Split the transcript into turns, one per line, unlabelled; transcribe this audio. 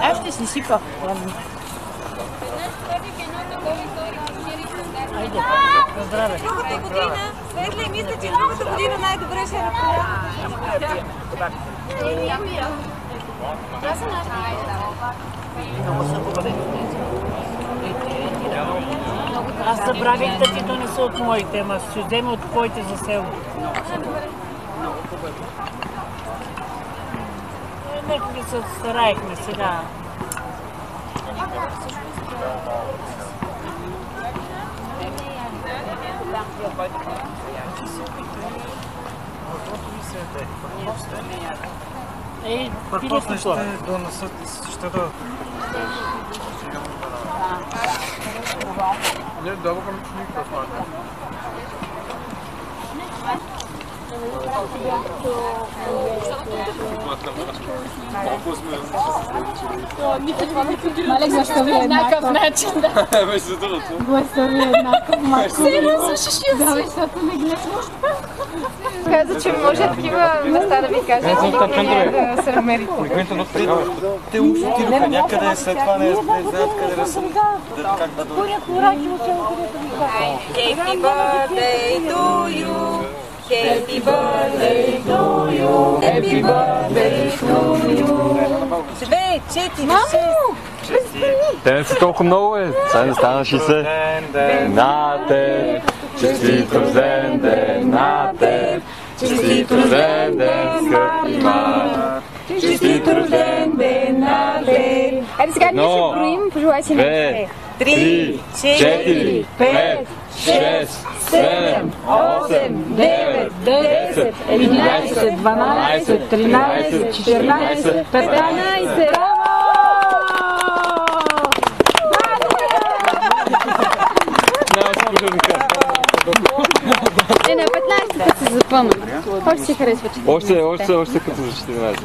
Аз ще си сипа. Айде, на здраве.
Другата година, Светли, мисля, че другата година най-добре ще разполагам.
Аз забравих да ти донеса от моите, ама ще взема от твоите за село. Нека се стараехме сега. Ей,
После ще донесат и ще да... Не, да, към никакъв смърт.
Малек, защо ви е еднакъв начин?
Между другото.
Защо ви е еднакъв малко?
Сериозно, ще
Да, защото не гледам.
каза, че може такива места да ви кажа, да се намерите.
Те отидоха някъде, след това не знаят къде да са. Как да дойдат.
Happy birthday to you. Happy birthday to you. Happy birthday to you. 2, 4, 6.
Те не са толкова много, сега не стана 60. На теб, честит рожден ден, на теб, честит рожден ден, скъпи Марк.
Честит рожден ден на теб. Айде сега ние ще броим, пожелайте на 3, 4, 5, 6, 7, 8, 9, 10, 11, 12, 13, 14, 15.
Не, на 15 път се запъна. Още си харесва.
Още като за 14.